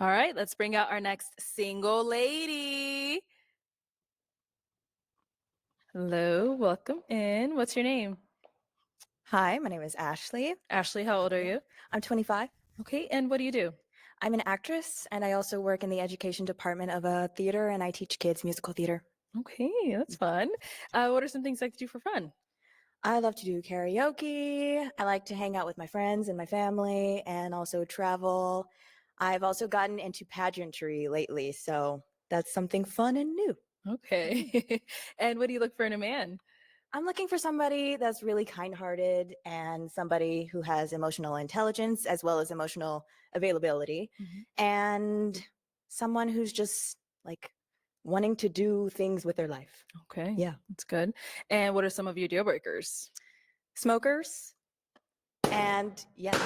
All right, let's bring out our next single lady. Hello, welcome in. What's your name? Hi, my name is Ashley. Ashley, how old are you? I'm 25. Okay, and what do you do? I'm an actress, and I also work in the education department of a theater, and I teach kids musical theater. Okay, that's fun. What are some things you like to do for fun? I love to do karaoke. I like to hang out with my friends and my family, and also travel. I've also gotten into pageantry lately, so that's something fun and new. Okay. And what do you look for in a man? I'm looking for somebody that's really kind-hearted and somebody who has emotional intelligence as well as emotional availability, and someone who's just like wanting to do things with their life. Okay. Yeah. That's good. And what are some of your deal breakers? Smokers, and yes,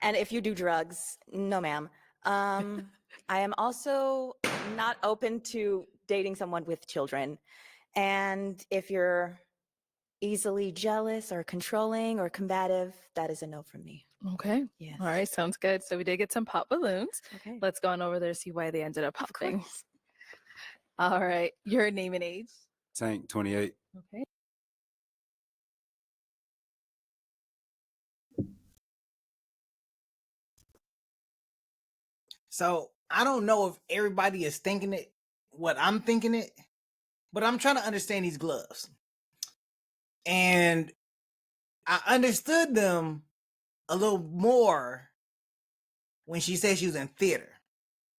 and if you do drugs, no ma'am. I am also not open to dating someone with children. And if you're easily jealous or controlling or combative, that is a no from me. Okay. Yes. All right, sounds good. So we did get some pop balloons. Okay. Let's go on over there to see why they ended up Of popping. course. All right, your name and age. Tank, 28. Okay. So I don't know if everybody is thinking it, what I'm thinking it, but I'm trying to understand these gloves. And I understood them a little more when she said she was in theater.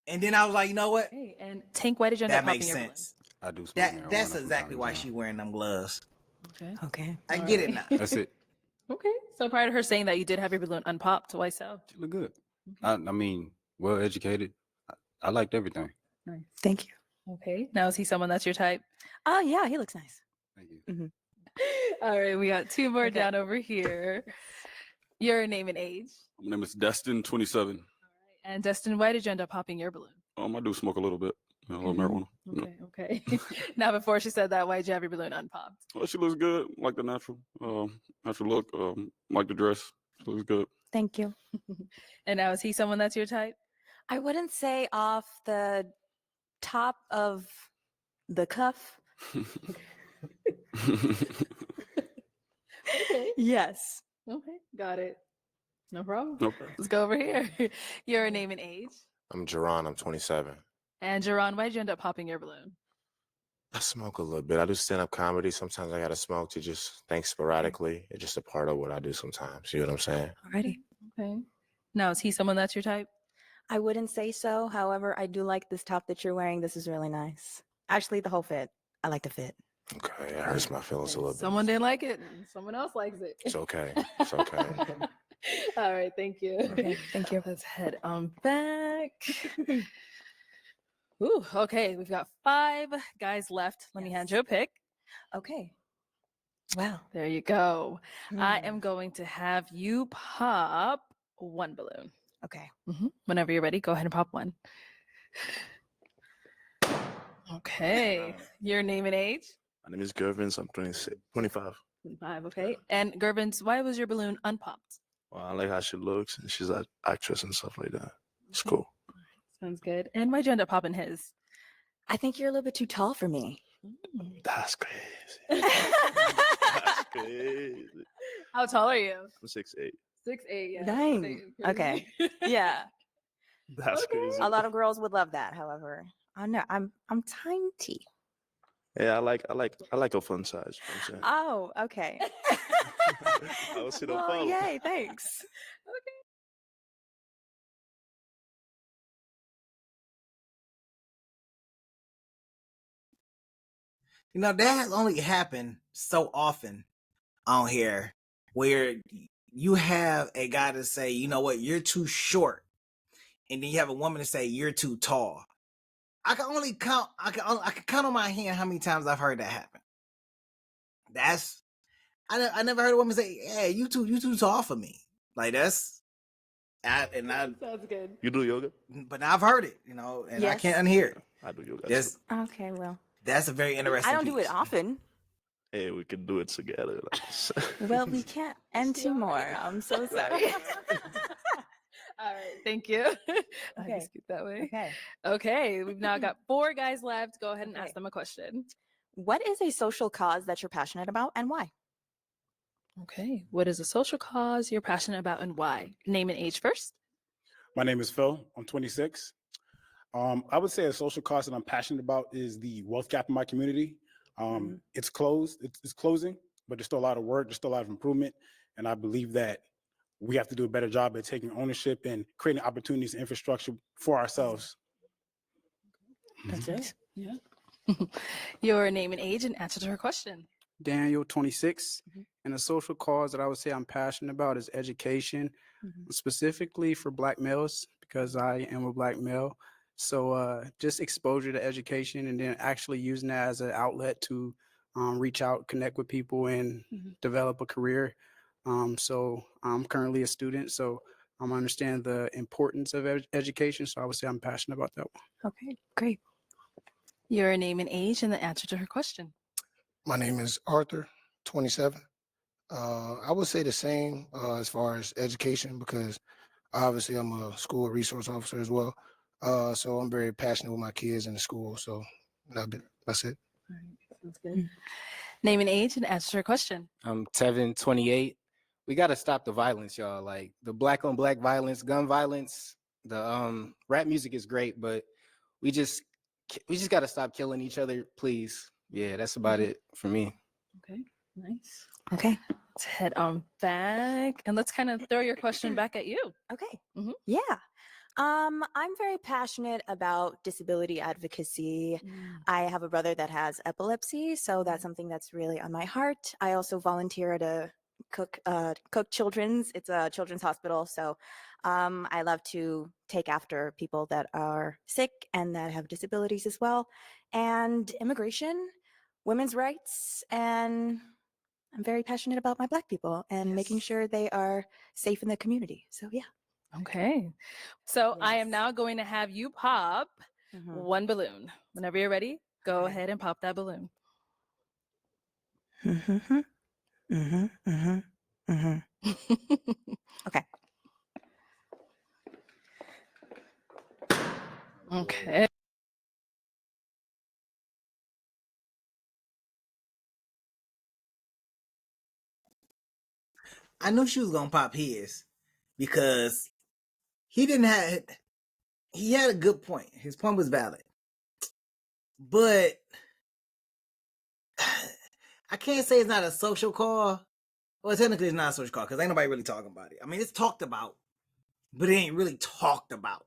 And then I was like, you know what? Hey, and Tank, why did you end up That popping makes your sense. I do smoke That's marijuana from exactly time why to she time. wearing them gloves. balloon? Okay. Okay. I All get it right. now. That's it. Okay. So prior to her saying that you did have your balloon unpopped, why so? She look good. I mean, well educated. I liked everything. Nice. Thank you. Okay. Now is he someone that's your type? Oh, yeah, he looks nice. Thank you. All right, we got two more Okay. down over here. Your name and age. My name is Destin, 27. And Destin, why did you end up popping your balloon? I do smoke a little bit, a little marijuana. Yeah. Okay. Now, before she said that, why did you have your balloon unpopped? Well, she looks good, like the natural look, like the dress. She looks good. Thank you. And now is he someone that's your type? I wouldn't say off the top of the cuff. Okay. Yes. Okay. Got it. No problem. Okay. Let's go over here. Your name and age. I'm Jerron. I'm 27. And Jerron, why did you end up popping your balloon? I smoke a little bit. I do stand-up comedy. Sometimes I gotta smoke to just think sporadically. It's just a part of what I do sometimes. You know what I'm saying? Alrighty. Okay. Now, is he someone that's your type? I wouldn't say so. However, I do like this top that you're wearing. This is really nice. Actually, the whole fit. I like the fit. Okay, it hurts my feelings a little bit. Someone didn't like it. And someone else likes it. It's okay. It's okay. All right. Thank you. Okay, thank you. Let's head on back. Ooh, okay. We've got 5 guys left. Let me hand you a pick. Okay. Wow. There you go. I Hmm. am going to have you pop 1 balloon. Okay. Whenever you're ready, go ahead and pop 1. Okay. Your name and age? My name is Gervins. I'm 26, 25. 25. Okay. And Gervins, why was your balloon unpopped? Well, I like how she looks, and she's an actress and stuff like that. It's cool. Sounds good. And why'd you end up popping his? I think you're a little bit too tall for me. That's crazy. That's crazy. How tall are you? I'm 6'8". 6'8". Yeah. Dang. 6'8", Okay. crazy. Yeah. That's crazy. A lot of girls would love that. However, I know I'm tiny. Yeah, I like a fun size. You know what I'm saying? Oh, okay. I will see the Well, follow. yay, thanks. You know, that has only happened so often on here where you have a guy to say, you know what, you're too short. And then you have a woman to say, you're too tall. I can count on my hand how many times I've heard that happen. I never heard a woman say, "Yeah, you too tall for me." Like that's, Sounds good. You do yoga? but I've heard it, you know, and I Yes. can't unhear it. I do yoga. That's too. Okay, well, a very interesting. I don't do it piece. often. Hey, we can do it together. Well, we can't end two more. I'm so sorry. All right, thank you. I Okay. just scoot that way. Okay. Okay, we've now got 4 guys left. Go ahead and Okay. ask them a question. What is a social cause that you're passionate about and why? Okay, what is a social cause you're passionate about and why? Name and age first. My name is Phil. I'm 26. I would say a social cause that I'm passionate about is the wealth gap in my community. It's closed. It's closing, but there's still a lot of work. There's still a lot of improvement, and I believe that we have to do a better job at taking ownership and creating opportunities and infrastructure for ourselves. That's it. Yeah. Your name and age and answer to her question. Daniel, 26. And a social cause that I would say I'm passionate about is education, specifically for Black males, because I am a Black male. So just exposure to education and then actually using that as an outlet to reach out, connect with people, and develop a career. So I'm currently a student, so I understand the importance of education. So I would say I'm passionate about that one. Okay, great. Your name and age and the answer to her question. My name is Arthur, 27. I would say the same as far as education because obviously I'm a school resource officer as well. So I'm very passionate with my kids in the school. So that's it. All right, sounds good. Name and age and answer to her question. I'm Tevin, 28. We got to stop the violence, y'all. Like the black on black violence, gun violence. The rap music is great, but we just got to stop killing each other, please. Yeah, that's about it for me. Okay, nice. Okay. Let's head on back and let's kind of throw your question back at you. Okay. Mhm. Yeah. I'm very passionate about disability advocacy. I have a brother that has epilepsy, so that's something that's really on my heart. I also volunteer at a Cook Children's. It's a children's hospital, so I love to take after people that are sick and that have disabilities as well, and immigration, women's rights, and I'm very passionate about my Black people and making sure they are safe in the community. So yeah. Okay. So I am Yes. now going to have you pop Mhm. one balloon. Whenever you're ready, go Okay. ahead and pop that balloon. Mhm. Mhm. Mhm. Mhm. Okay. Okay. I knew she was gonna pop his because he didn't have. He had a good point. His point was valid, but I can't say it's not a social call. Well, technically, it's not a social call because ain't nobody really talking about it. I mean, it's talked about, but it ain't really talked about.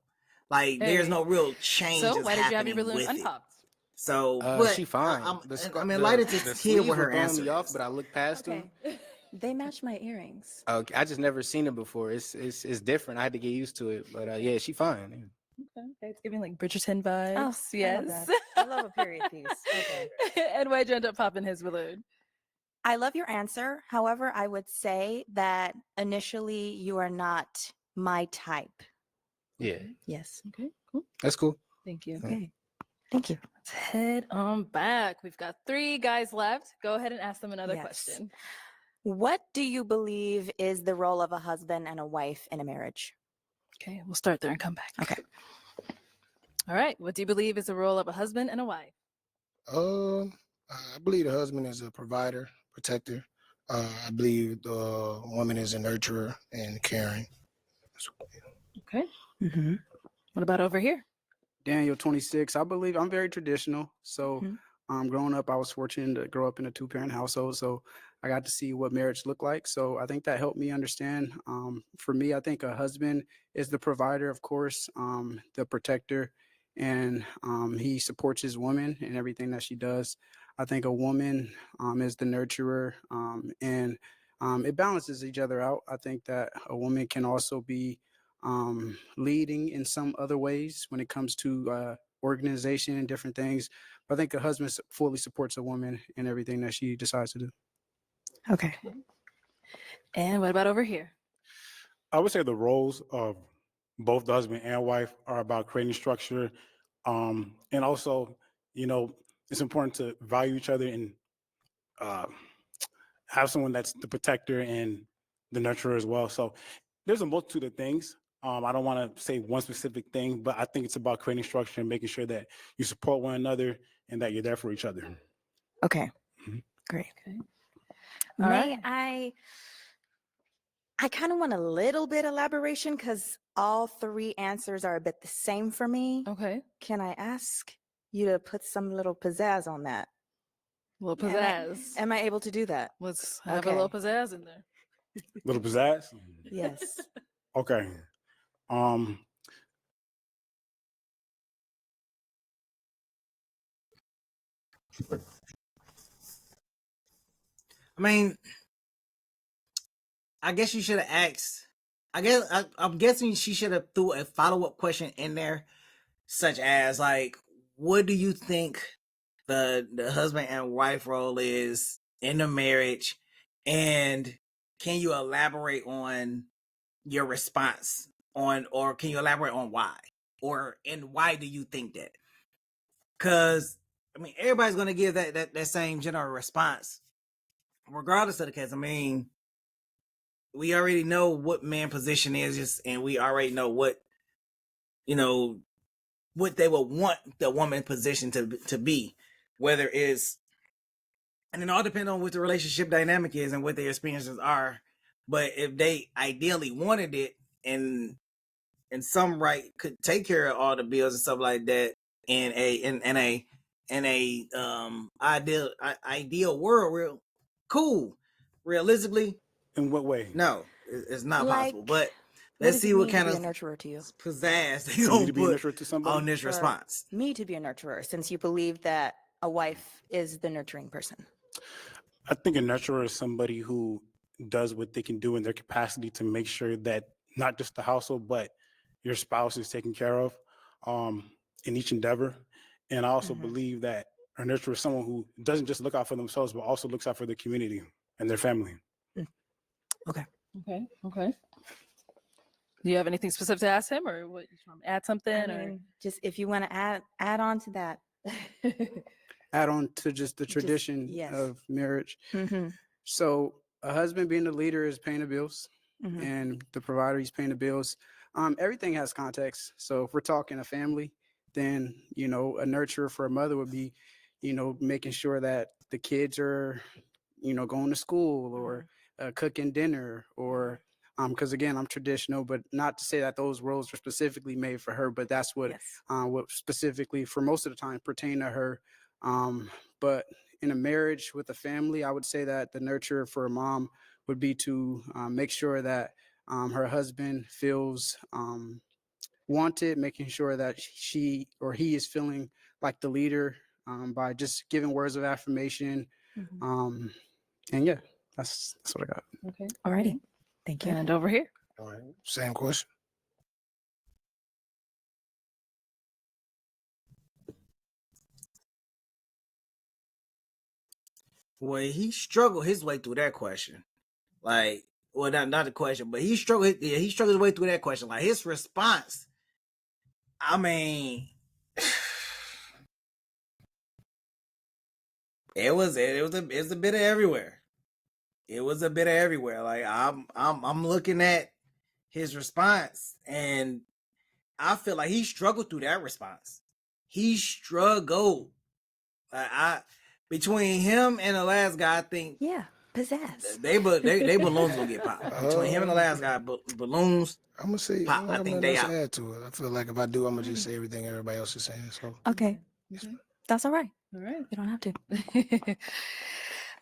Like, there's Hey. no real change. So why did you have your happening balloon with it. unpopped? So, but She fine. I'm enlightened to the hear sleeves what were her throwing answer me off, is. but I looked past them. Okay. They match my earrings. Okay, I just never seen it before. It's different. I had to get used to it, but yeah, she fine. Okay, it's giving like Bridgerton vibes. Oh, yes. I love that. I love a period piece. Okay. And why'd you end up popping his balloon? I love your answer. However, I would say that initially you are not my type. Yeah, Yes. Okay, cool. that's cool. Thank you. Okay. Thank you. Let's head on back. We've got 3 guys left. Go ahead and ask them another Yes. question. What do you believe is the role of a husband and a wife in a marriage? Okay, we'll start there and come back. Okay. All right. What do you believe is the role of a husband and a wife? I believe the husband is a provider, protector. I believe the woman is a nurturer and caring. Okay. Mm-hmm. What about over here? Daniel, 26. I believe I'm very traditional. So growing up, I was fortunate to grow up in a 2-parent household. So I got to see what marriage looked like. So I think that helped me understand. For me, I think a husband is the provider, of course, the protector, and he supports his woman in everything that she does. I think a woman is the nurturer, and it balances each other out. I think that a woman can also be leading in some other ways when it comes to organization and different things. But I think a husband fully supports a woman in everything that she decides to do. Okay. And what about over here? I would say the roles of both the husband and wife are about creating structure. And also, it's important to value each other and have someone that's the protector and the nurturer as well. So there's a multitude of things, I don't want to say one specific thing, but I think it's about creating structure and making sure that you support one another and that you're there for each other. Okay. Mhm. Great. Okay. All May right. I kind of want a little bit elaboration because all three answers are a bit the same for me. Okay. Can I ask you to put some little pizzazz on that? Little Am I- pizzazz. Am I able to do that? Let's have a little Okay. pizzazz in there. Little pizzazz. Yes. Okay. Um, I mean, I guess you should have asked. I'm guessing she should have threw a follow up question in there, such as like, what do you think the husband and wife role is in the marriage, and can you elaborate on your response on, or can you elaborate on why, and why do you think that? Because I mean, everybody's gonna give that same general response, regardless of the case. I mean, we already know what man position is, and we already know what what they would want the woman position to be, whether it's, and it all depends on what the relationship dynamic is and what their experiences are. But if they ideally wanted it, and in some right could take care of all the bills and stuff like that, in a ideal world, real cool. Realistically, in what way? no, it's not possible. Like, But What let's does see it what mean to kind be of a nurturer to you? pizzazz they For me gonna to be a put nurturer to somebody. on this For response. me to be a nurturer, since you believe that a wife is the nurturing person. I think a nurturer is somebody who does what they can do in their capacity to make sure that not just the household, but your spouse is taken care of in each endeavor. And I also Mhm. believe that a nurturer is someone who doesn't just look out for themselves, but also looks out for the community and their family. Okay. Okay. Do you have anything specific to ask him, or what? You want to add something, I or? mean, just if you want to add on to that. Add on to just the tradition yes. of marriage. Mm-hmm. So a husband being the leader is paying the bills, Mhm. and the provider he's paying the bills. Everything has context. So if we're talking a family, then a nurturer for a mother would be, making sure that the kids are, going to school or cooking dinner or. Because again, I'm traditional, but not to say that those roles are specifically made for her, but that's what Yes. what specifically for most of the time pertain to her. But in a marriage with a family, I would say that the nurturer for a mom would be to make sure that her husband feels wanted, making sure that she or he is feeling like the leader by just giving words of affirmation. Mhm. And yeah, that's what I got. Okay. Alrighty. Thank you. And over here. All right. Same question. Well, he struggled his way through that question. Like, well, not the question, but he struggled. Yeah, he struggled his way through that question. Like his response, I mean, it was a bit of everywhere. It was a bit of everywhere. Like I'm looking at his response, and I feel like he struggled through that response. He struggled. I between him and the last guy, I think Yeah. Pizzazz. they balloons gonna get popped. Between him and the last guy, balloons. I'm gonna say Pop, I I don't think have they nothing to out. add to it. I feel like if I do, I'm gonna just say everything everybody else is saying. So Okay. Okay. That's all right. All right. You don't have to.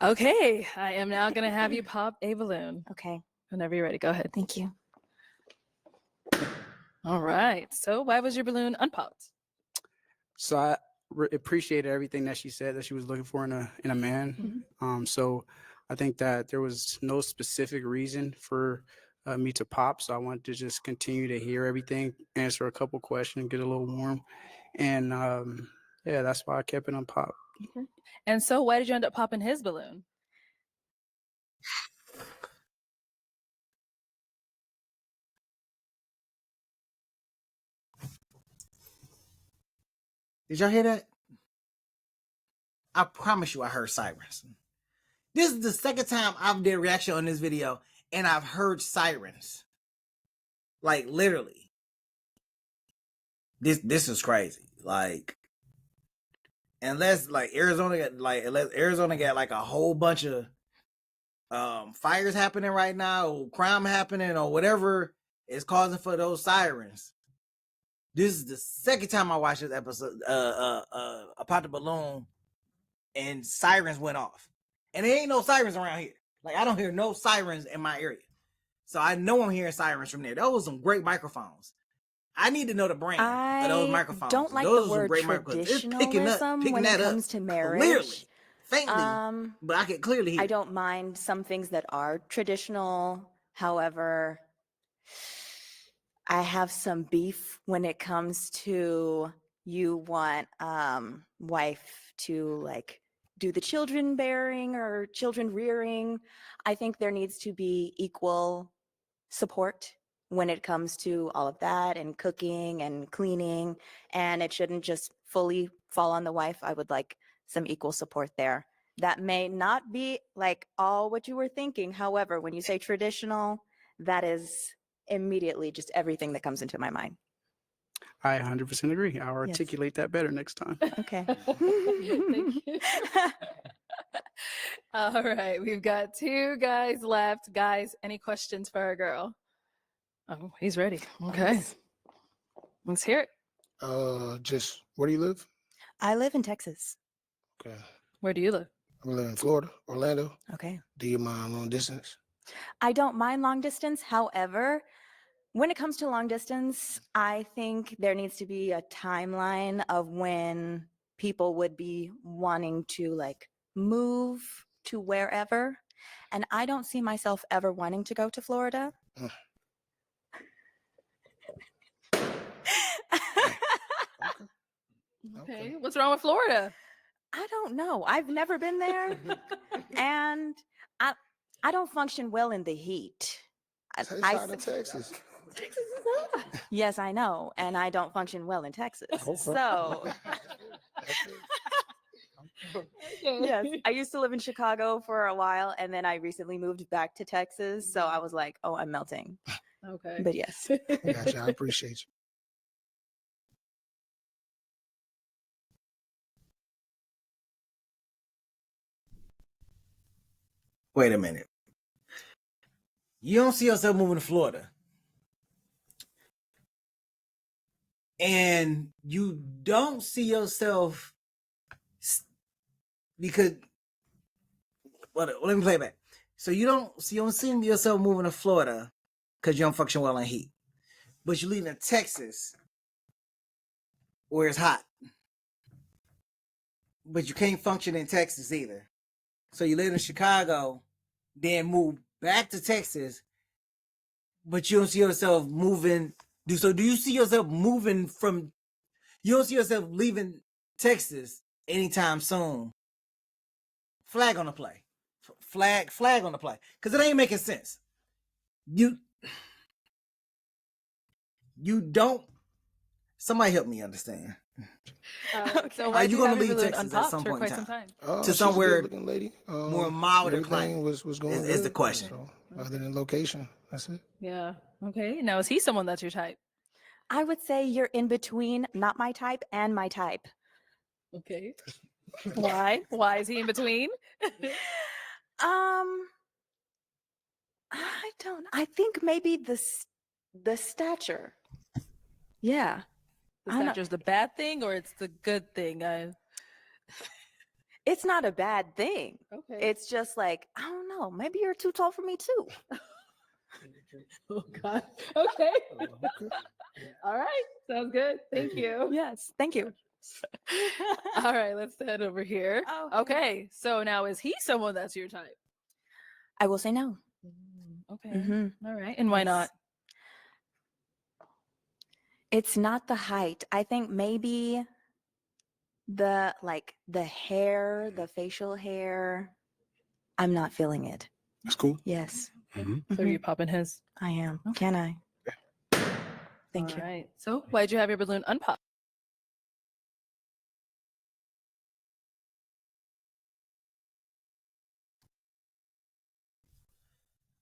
Okay. I am now going to have you pop a balloon. Okay. Whenever you're ready, go ahead. Thank you. All right. So, why was your balloon unpopped? So I appreciated everything that she said that she was looking for in a man. So I think that there was no specific reason for me to pop. So I wanted to just continue to hear everything, answer a couple questions, get a little warm, and yeah, that's why I kept it on pop. Okay. And so, why did you end up popping his balloon? Did y'all hear that? I promise you, I heard sirens. This is the second time I've did a reaction on this video, and I've heard sirens. Like literally. This is crazy. Like unless Arizona got like a whole bunch of fires happening right now, or crime happening, or whatever is causing for those sirens. This is the second time I watched this episode. I popped a balloon and sirens went off, and there ain't no sirens around here. Like I don't hear no sirens in my area, so I know I'm hearing sirens from there. Those was some great microphones. I need to know the brand of those I microphones. don't like Those the are some word great microphones. It's traditionalism when it comes to marriage. clearly, faintly, but I can clearly hear. I don't mind some things that are traditional. However, I have some beef when it comes to you want wife to like do the children bearing or children rearing. I think there needs to be equal support when it comes to all of that and cooking and cleaning, and it shouldn't just fully fall on the wife. I would like some equal support there. That may not be like all what you were thinking. However, when you say traditional, that is immediately just everything that comes into my mind. I 100% agree. I'll Yes. articulate that better next time. Okay. Thank you. All right, we've got 2 guys left. Guys, any questions for our girl? Oh, he's ready. Okay. Let's hear it. Just where do you live? I live in Texas. Okay. Where do you live? I live in Florida, Orlando. Okay. Do you mind long distance? I don't mind long distance. However, when it comes to long distance, I think there needs to be a timeline of when people would be wanting to like move to wherever. And I don't see myself ever wanting to go to Florida. Mm. Okay. What's wrong with Florida? I don't know. I've never been there. And I don't function well in the heat. It's I out of Texas. Yes, I know. And I don't function well in Texas. So yes, I used to live in Chicago for a while, and then I recently moved back to Texas. So I was like, oh, I'm melting. Okay. But yes. Gotcha. I appreciate you. Wait a minute. You don't see yourself moving to Florida. And you don't see yourself because let me play it back. So you don't see yourself moving to Florida because you don't function well in heat. But you live in Texas where it's hot. But you can't function in Texas either. So you live in Chicago, then move back to Texas, but you don't see yourself moving. Do you see yourself moving from? You don't see yourself leaving Texas anytime soon. Flag on the play. Flag on the play. Because it ain't making sense. You don't. Somebody help me understand. So Are why you you gonna have your leave balloon Texas at unpopped some for point in quite some time? time? To She's a somewhere good-looking lady. more milder everything climate was going is the good. question. So, other than location, that's it. Yeah. Okay. Now, is he someone that's your type? I would say you're in between not my type and my type. Okay. Why? Why is he in between? I think maybe the stature. Yeah. The I don't- stature's the bad thing or it's the good thing? It's not a bad thing. Okay. It's just like, I don't know, maybe you're too tall for me too. Oh God. Okay. All right. Sounds good. Thank you. Yes, thank you. All right. Let's head over here. Oh, Okay. So now, is he someone that's your type? I will say no. Okay. Mhm. All right. And why not? It's not the height. I think maybe the hair, the facial hair. I'm not feeling it. That's cool. Yes, So you're popping his. I am. Can I? Thank All you. right. So why'd you have your balloon unpopped?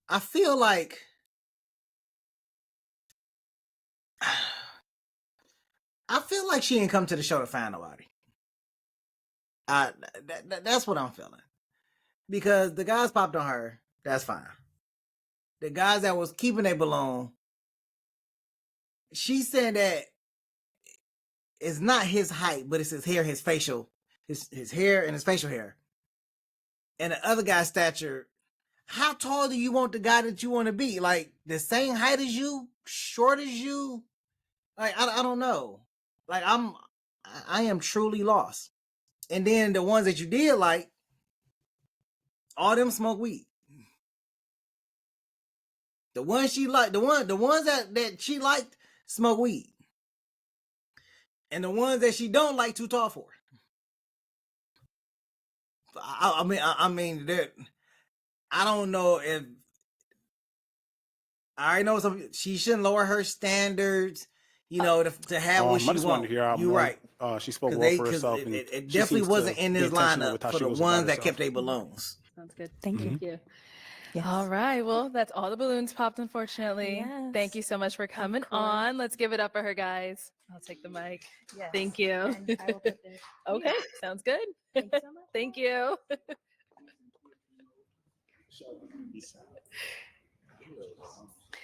I feel like I feel like she didn't come to the show to find nobody. That's what I'm feeling. Because the guys popped on her, that's fine. The guys that was keeping their balloon, she said that it's not his height, but it's his hair, his facial, his hair and his facial hair. And the other guy's stature, how tall do you want the guy that you want to be? Like the same height as you, short as you? Like I don't know. Like I am truly lost. And then the ones that you did like, all them smoke weed. The ones she liked, the ones that she liked smoke weed. And the ones that she don't like too tall for. I mean, I don't know if I already know some. She shouldn't lower her standards, you know, to have what she I just wanted wants. to hear how You're more, right. she spoke well for herself. And It she definitely seems wasn't to in be this intentional lineup with how for she the was about ones that herself. kept their balloons. Sounds good. Thank you. Thank you. Yes. All right. Well, that's all the balloons popped, unfortunately. Thank you Yes, so much for coming course. on. Let's give it up for her, guys. I'll take the mic. Yes. Thank you. And I will put this. Okay. Sounds good. Thank you so much. Thank you.